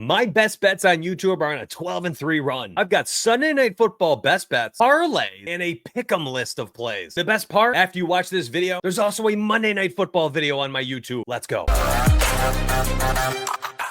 My best bets on YouTube are on a 12-3 run. I've got Sunday Night Football best bets, parlays, and a pick'em list of plays. The best part, after you watch this video, there's also a Monday Night Football video on my YouTube. Let's go.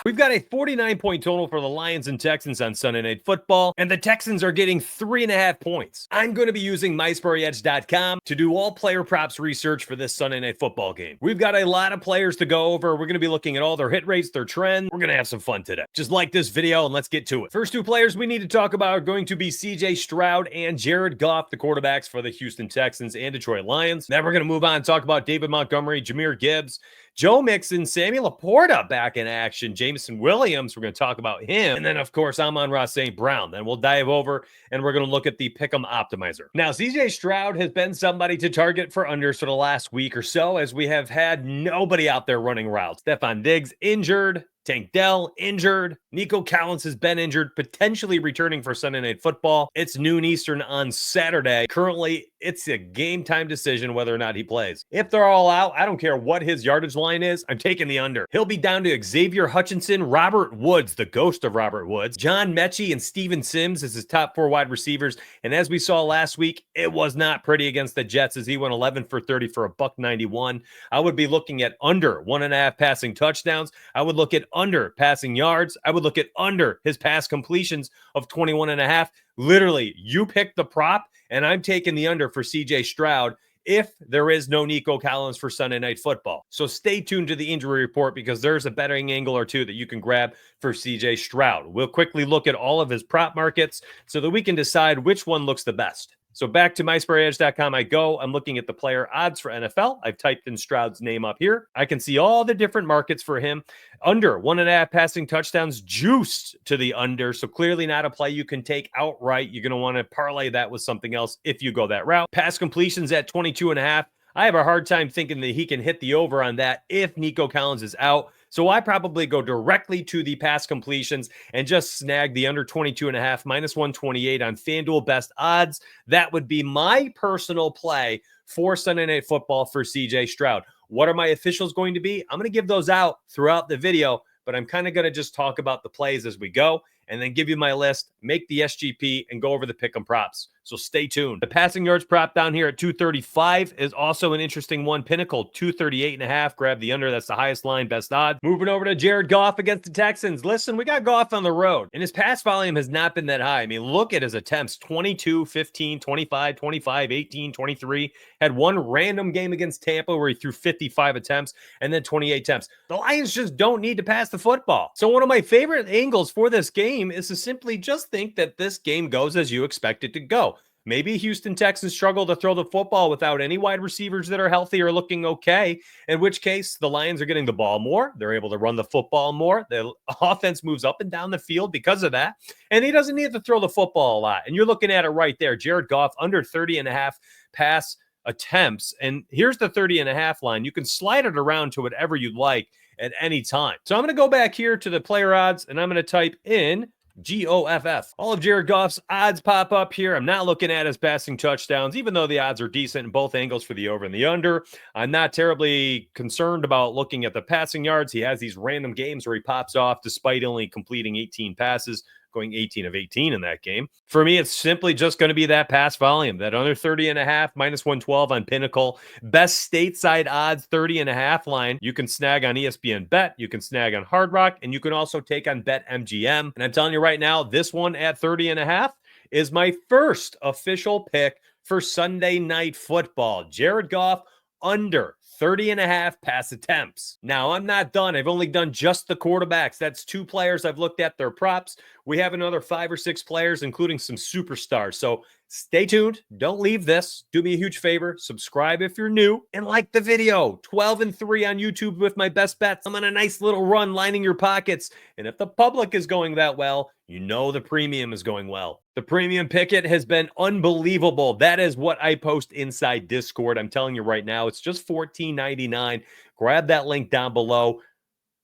We've got a 49-point total for the Lions and Texans on Sunday Night Football, and the Texans are getting 3.5 points. I'm going to be using MySportyEdge.com to do all player props research for this Sunday Night Football game. We've got a lot of players to go over. We're going to be looking at all their hit rates, their trends. We're going to have some fun today. Just like this video, and let's get to it. First two players we need to talk about are going to be CJ Stroud and Jared Goff, the quarterbacks for the Houston Texans and Detroit Lions. Then we're going to move on and talk about David Montgomery, Jahmyr Gibbs, Joe Mixon, Sammy Laporta back in action, Jameson Williams, we're going to talk about him, and then, of course, Amon-Ra St. Brown. Then we'll dive over, and we're going to look at the Pick'em Optimizer. Now, CJ Stroud has been somebody to target for unders for the last week or so, as we have had nobody out there running routes. Stephon Diggs injured. Tank Dell injured. Nico Collins has been injured, potentially returning for Sunday Night Football. It's noon Eastern on Saturday. Currently, it's a game time decision whether or not he plays. If they're all out, I don't care what his yardage line is, I'm taking the under. He'll be down to Xavier Hutchinson, Robert Woods, the ghost of Robert Woods, John Mechie, and Steven Sims as his top 4 wide receivers. And as we saw last week, it was not pretty against the Jets as he went 11 for 30 for $191. I would be looking at under 1.5 passing touchdowns. I would look at under passing yards. I would look at under his pass completions of 21.5. Literally, you pick the prop, and I'm taking the under for CJ Stroud if there is no Nico Collins for Sunday Night Football. So stay tuned to the injury report because there's a betting angle or two that you can grab for CJ Stroud. We'll quickly look at all of his prop markets so that we can decide which one looks the best. So back to MySportyEdge.com I go. I'm looking at the player odds for NFL. I've typed in Stroud's name up here. I can see all the different markets for him. Under 1.5 passing touchdowns, juiced to the under. So clearly not a play you can take outright. You're going to want to parlay that with something else if you go that route. Pass completions at 22.5. I have a hard time thinking that he can hit the over on that if Nico Collins is out. So I probably go directly to the pass completions and just snag the under 22.5, minus 128 on FanDuel best odds. That would be my personal play for Sunday Night Football for CJ Stroud. What are my officials going to be? I'm going to give those out throughout the video, but I'm kind of going to just talk about the plays as we go and then give you my list, make the SGP, and go over the pick'em props. So stay tuned. The passing yards prop down here at 235 is also an interesting one. Pinnacle, 238.5. Grab the under. That's the highest line, best odds. Moving over to Jared Goff against the Texans. Listen, we got Goff on the road, and his pass volume has not been that high. I mean, look at his attempts. 22, 15, 25, 25, 18, 23. Had one random game against Tampa where he threw 55 attempts and then 28 attempts. The Lions just don't need to pass the football. So one of my favorite angles for this game is to simply just think that this game goes as you expect it to go. Maybe Houston Texans struggle to throw the football without any wide receivers that are healthy or looking okay, in which case the Lions are getting the ball more. They're able to run the football more. The offense moves up and down the field because of that, and he doesn't need to throw the football a lot. And you're looking at it right there. Jared Goff under 30.5 pass attempts, and here's the 30.5 line. You can slide it around to whatever you'd like at any time. So I'm going to go back here to the player odds, and I'm going to type in GOFF. All of Jared Goff's odds pop up here. I'm not looking at his passing touchdowns, even though the odds are decent in both angles for the over and the under. I'm not terribly concerned about looking at the passing yards. He has these random games where he pops off despite only completing 18 passes, going 18 of 18 in that game. For me, it's simply just going to be that pass volume, that under 30.5, minus 112 on Pinnacle. Best stateside odds, 30.5 line. You can snag on ESPN Bet, you can snag on Hard Rock, and you can also take on BetMGM. And I'm telling you right now, this one at 30.5 is my first official pick for Sunday Night Football. Jared Goff under 30.5 pass attempts. Now, I'm not done. I've only done just the quarterbacks. That's 2 players I've looked at their props. We have another 5 or 6 players, including some superstars. So stay tuned. Don't leave this. Do me a huge favor. Subscribe if you're new and like the video. 12-3 on YouTube with my best bets. I'm on a nice little run lining your pockets. And if the public is going that well, you know the premium is going well. The premium picket has been unbelievable. That is what I post inside Discord. I'm telling you right now, it's just $14.99. Grab that link down below.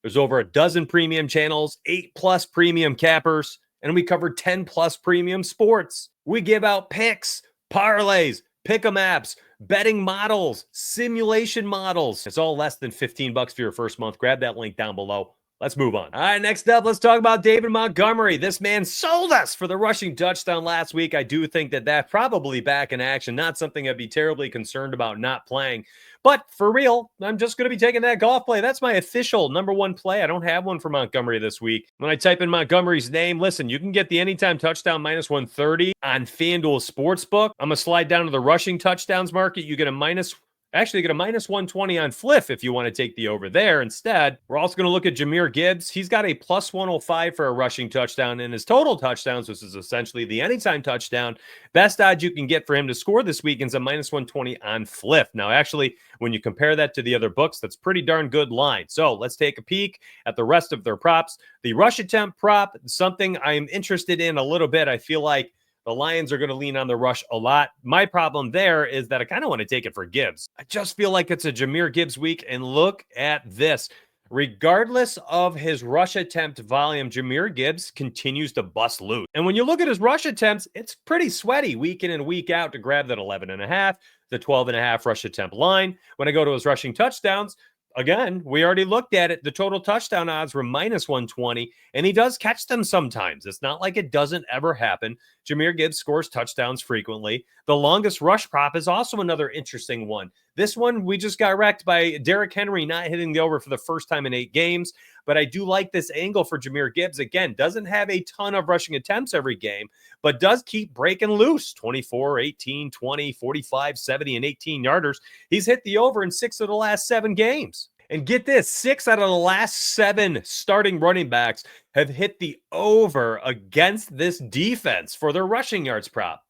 There's over a dozen premium channels, 8+ premium cappers, and we cover 10+ premium sports. We give out picks, parlays, pick'em apps, betting models, simulation models. It's all less than $15 for your first month. Grab that link down below. Let's move on. All right, next up, let's talk about David Montgomery. This man sold us for the rushing touchdown last week. I do think that probably back in action. Not something I'd be terribly concerned about not playing. But for real, I'm just going to be taking that golf play. That's my official number one play. I don't have one for Montgomery this week. When I type in Montgomery's name, listen, you can get the anytime touchdown minus 130 on FanDuel Sportsbook. I'm going to slide down to the rushing touchdowns market. You get a minus 120 on Fliff if you want to take the over there instead. We're also going to look at Jahmyr Gibbs. He's got a plus 105 for a rushing touchdown, and his total touchdowns, which is essentially the anytime touchdown, best odds you can get for him to score this week is a minus 120 on Fliff. Now, actually, when you compare that to the other books, that's pretty darn good line. So let's take a peek at the rest of their props. The rush attempt prop, something I'm interested in a little bit. I feel like the Lions are going to lean on the rush a lot. My problem there is that I kind of want to take it for Gibbs. I just feel like it's a Jahmyr Gibbs week, and look at this. Regardless of his rush attempt volume, Jahmyr Gibbs continues to bust loot. And when you look at his rush attempts, it's pretty sweaty week in and week out to grab that 11.5, the 12.5 rush attempt line. When I go to his rushing touchdowns, again, we already looked at it. The total touchdown odds were minus 120, and he does catch them sometimes. It's not like it doesn't ever happen. Jahmyr Gibbs scores touchdowns frequently. The longest rush prop is also another interesting one. This one, we just got wrecked by Derrick Henry not hitting the over for the first time in 8 games, but I do like this angle for Jahmyr Gibbs. Again, doesn't have a ton of rushing attempts every game, but does keep breaking loose. 24, 18, 20, 45, 70, and 18 yarders. He's hit the over in 6 of the last 7 games. And get this, 6 out of the last 7 starting running backs have hit the over against this defense for their rushing yards prop.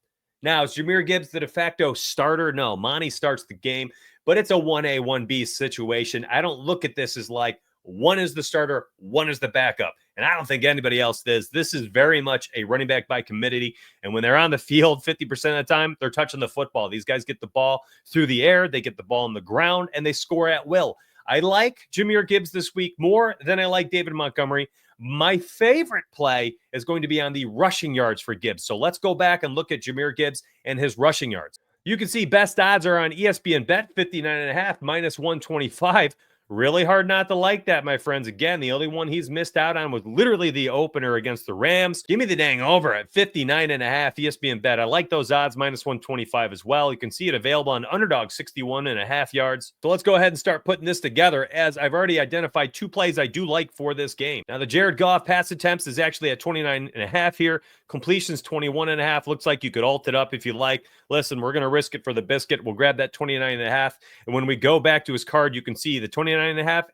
Now, is Jahmyr Gibbs the de facto starter? No, Monty starts the game, but it's a 1A, 1B situation. I don't look at this as like one is the starter, one is the backup. And I don't think anybody else does. This is very much a running back by committee. And when they're on the field 50% of the time, they're touching the football. These guys get the ball through the air, they get the ball on the ground, and they score at will. I like Jahmyr Gibbs this week more than I like David Montgomery. My favorite play is going to be on the rushing yards for Gibbs. So let's go back and look at Jahmyr Gibbs and his rushing yards. You can see best odds are on ESPN Bet, 59.5, minus 125. Really hard not to like that, my friends. Again, the only one he's missed out on was literally the opener against the Rams. Give me the dang over at 59.5 ESPN Bet. I like those odds, minus 125 as well. You can see it available on Underdog, 61.5 yards. So let's go ahead and start putting this together, as I've already identified 2 plays I do like for this game. Now, the Jared Goff pass attempts is actually at 29.5 here. Completions 21.5. Looks like you could alt it up if you like. Listen, we're going to risk it for the biscuit. We'll grab that 29.5. And when we go back to his card, you can see the 29.5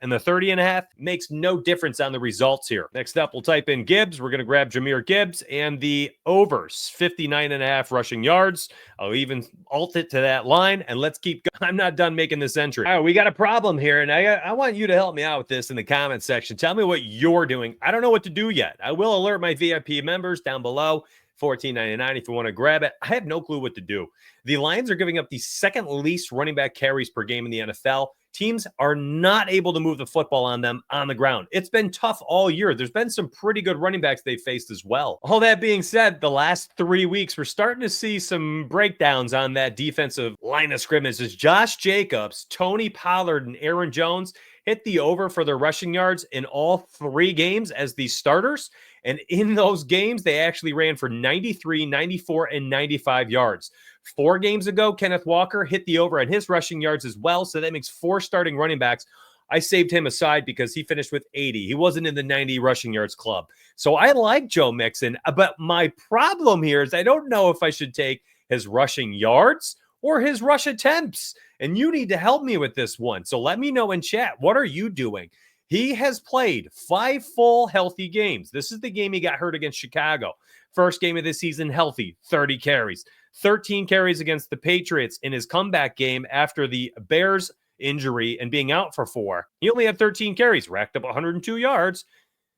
and the 30.5 makes no difference on the results here. Next up, we'll type in Gibbs. We're going to grab Jahmyr Gibbs and the overs, 59.5 rushing yards. I'll even alt it to that line, and let's keep going. I'm not done making this entry. All right, we got a problem here, and I want you to help me out with this in the comments section. Tell me what you're doing. I don't know what to do yet. I will alert my VIP members down below. $14.99 if you want to grab it. I have no clue what to do. The Lions are giving up the second least running back carries per game in the NFL. Teams are not able to move the football on them on the ground. It's been tough all year. There's been some pretty good running backs they've faced as well. All that being said, the last 3 weeks, we're starting to see some breakdowns on that defensive line of scrimmage as Josh Jacobs, Tony Pollard, and Aaron Jones hit the over for their rushing yards in all 3 games as the starters. And in those games, they actually ran for 93, 94, and 95 yards. 4 games ago, Kenneth Walker hit the over on his rushing yards as well. So that makes 4 starting running backs. I saved him aside because he finished with 80. He wasn't in the 90 rushing yards club. So I like Joe Mixon. But my problem here is I don't know if I should take his rushing yards or his rush attempts. And you need to help me with this one. So let me know in chat. What are you doing? He has played 5 full healthy games. This is the game he got hurt against Chicago. First game of the season, healthy, 30 carries. 13 carries against the Patriots in his comeback game after the Bears injury and being out for 4. He only had 13 carries, racked up 102 yards.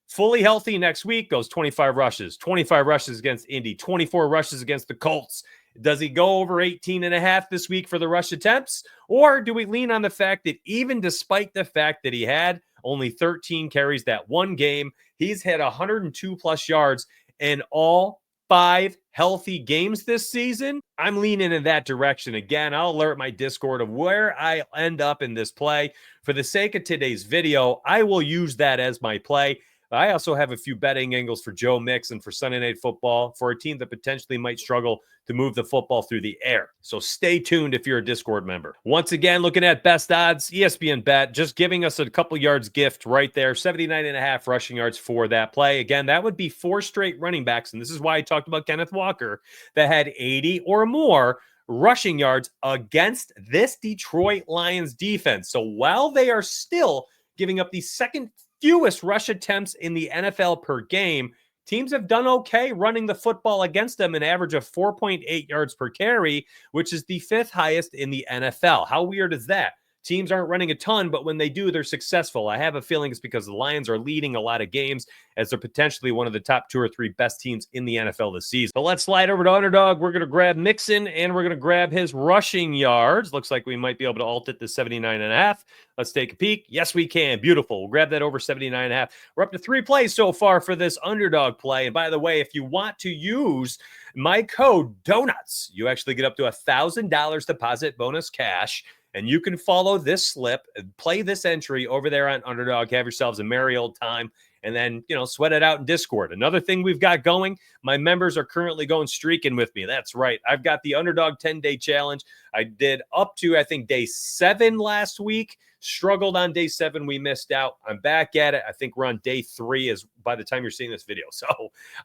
Fully healthy next week, goes 25 rushes. 25 rushes against Indy, 24 rushes against the Colts. Does he go over 18.5 this week for the rush attempts? Or do we lean on the fact that even despite the fact that he had only 13 carries that one game, he's had 102 plus yards in all 5 healthy games this season, I'm leaning in that direction. Again, I'll alert my Discord of where I end up in this play. For the sake of today's video, I will use that as my play. I also have a few betting angles for Joe Mixon for Sunday Night Football for a team that potentially might struggle to move the football through the air. So stay tuned if you're a Discord member. Once again, looking at best odds, ESPN Bet, just giving us a couple yards gift right there, 79.5 rushing yards for that play. Again, that would be 4 straight running backs, and this is why I talked about Kenneth Walker, that had 80 or more rushing yards against this Detroit Lions defense. So while they are still giving up the second fewest rush attempts in the NFL per game, teams have done okay running the football against them, an average of 4.8 yards per carry, which is the 5th highest in the NFL. How weird is that? Teams aren't running a ton, but when they do, they're successful. I have a feeling it's because the Lions are leading a lot of games as they're potentially one of the top 2 or 3 best teams in the NFL this season. But let's slide over to Underdog. We're going to grab Mixon, and we're going to grab his rushing yards. Looks like we might be able to alt it to 79.5. Let's take a peek. Yes, we can. Beautiful. We'll grab that over 79.5. We're up to 3 plays so far for this Underdog play. And by the way, if you want to use my code DONUTS, you actually get up to $1,000 deposit bonus cash. And you can follow this slip, play this entry over there on Underdog, have yourselves a merry old time, and then, sweat it out in Discord. Another thing we've got going, my members are currently going streaking with me. That's right. I've got the Underdog 10-day challenge. I did up to, I think, day 7 last week. Struggled on day 7. We missed out. I'm back at it. I think we're on day 3 is by the time you're seeing this video. So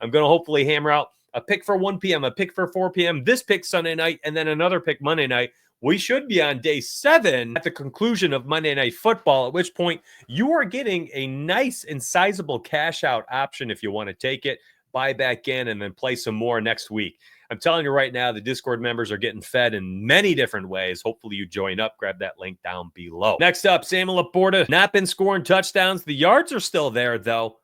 I'm going to hopefully hammer out a pick for 1 p.m., a pick for 4 p.m., this pick Sunday night, and then another pick Monday night. We should be on day 7 at the conclusion of Monday Night Football, at which point you are getting a nice and sizable cash out option if you want to take it, buy back in, and then play some more next week. I'm telling you right now, the Discord members are getting fed in many different ways. Hopefully you join up. Grab that link down below. Next up, Samuel Laporta, not been scoring touchdowns. The yards are still there, though.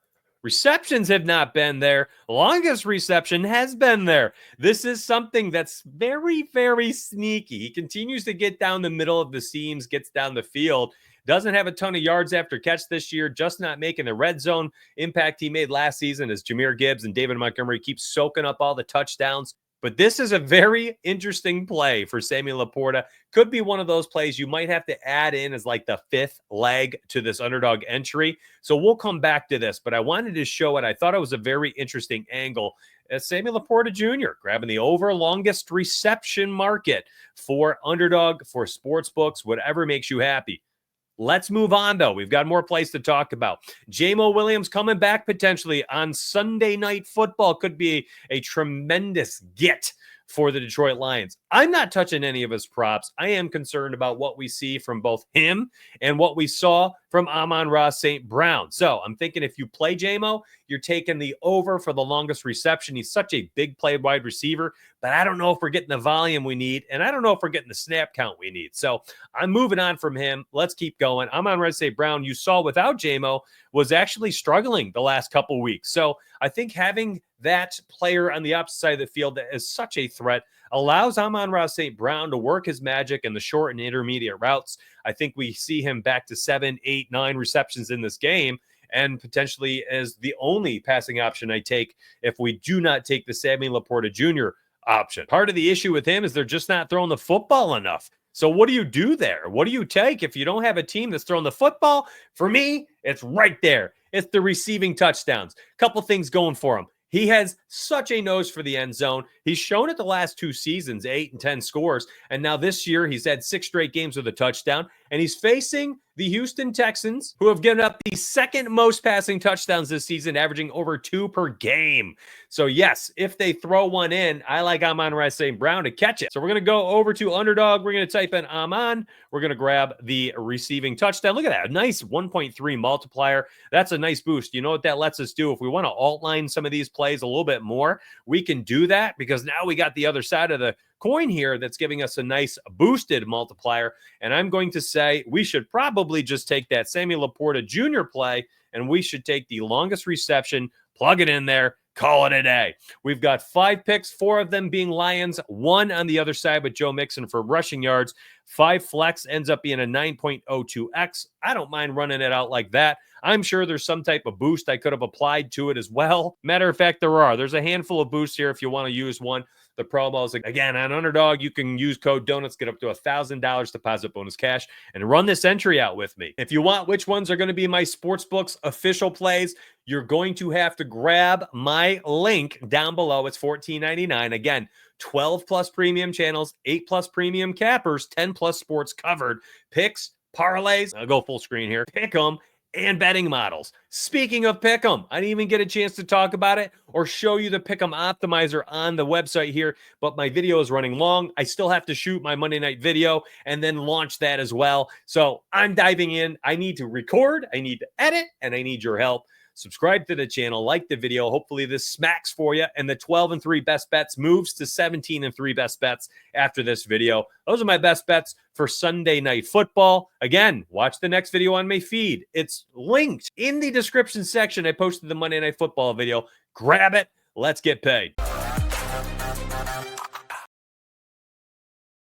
Receptions have not been there. Longest reception has been there. This is something that's very, very sneaky. He continues to get down the middle of the seams, gets down the field. Doesn't have a ton of yards after catch this year, just not making the red zone impact he made last season as Jahmyr Gibbs and David Montgomery keep soaking up all the touchdowns. But this is a very interesting play for Samuel Laporta. Could be one of those plays you might have to add in as like the 5th leg to this Underdog entry. So we'll come back to this, but I wanted to show it. I thought it was a very interesting angle. Samuel Laporta Jr. grabbing the over longest reception market for Underdog, for sports books, whatever makes you happy. Let's move on, though. We've got more plays to talk about. Jamo Williams coming back potentially on Sunday Night Football could be a tremendous get for the Detroit Lions. I'm not touching any of his props. I am concerned about what we see from both him and what we saw from Amon-Ra St. Brown. So I'm thinking if you play Jamo, you're taking the over for the longest reception. He's such a big play wide receiver, but I don't know if we're getting the volume we need, and I don't know if we're getting the snap count we need. So I'm moving on from him. Let's keep going. Amon-Ra St. Brown, you saw without Jamo, was actually struggling the last couple weeks. So I think having that player on the opposite side of the field that is such a threat allows Amon-Ra St. Brown to work his magic in the short and intermediate routes. I think we see him back to 7, 8, 9 receptions in this game, and potentially as the only passing option I take if we do not take the Samuel Laporta Jr. option. Part of the issue with him is they're just not throwing the football enough. So what do you do there? What do you take if you don't have a team that's throwing the football? For me, it's right there. It's the receiving touchdowns. Couple things going for him. He has such a nose for the end zone. He's shown it the last 2 seasons, 8 and 10 scores. And now this year, he's had 6 straight games with a touchdown. And he's facing the Houston Texans, who have given up the 2nd most passing touchdowns this season, averaging over 2 per game. So yes, if they throw one in, I like Amon-Ra St. Brown to catch it. So we're going to go over to Underdog. We're going to type in Amon. We're going to grab the receiving touchdown. Look at that. A nice 1.3 multiplier. That's a nice boost. You know what that lets us do? If we want to outline some of these plays a little bit more, we can do that because now we got the other side of the coin here that's giving us a nice boosted multiplier. And I'm going to say we should probably just take that Samuel Laporta Jr. play, and we should take the longest reception, plug it in there, call it a day. We've got 5 picks, 4 of them being Lions, 1 on the other side with Joe Mixon for rushing yards. 5 flex ends up being a 9.02x. I don't mind running it out like that. I'm sure there's some type of boost I could have applied to it as well. Matter of fact, there's a handful of boosts here if you want to use one. The promos, again, on Underdog, you can use code Donuts, get up to $1,000 deposit bonus cash, and run this entry out with me. If you want which ones are going to be my Sportsbook's official plays, you're going to have to grab my link down below. It's $14.99. Again, 12 plus premium channels, 8 plus premium cappers, 10 plus sports covered, picks, parlays. I'll go full screen here. Pick them. And betting models. Speaking of Pick'em, I didn't even get a chance to talk about it or show you the Pick'em optimizer on the website here, but my video is running long. I still have to shoot my Monday night video and then launch that as well. So I'm diving in. I need to record, I need to edit, and I need your help. Subscribe to the channel, like the video. Hopefully this smacks for you. And the 12-3 best bets moves to 17-3 best bets after this video. Those are my best bets for Sunday Night Football. Again, watch the next video on my feed. It's linked in the description section. I posted the Monday Night Football video. Grab it. Let's get paid.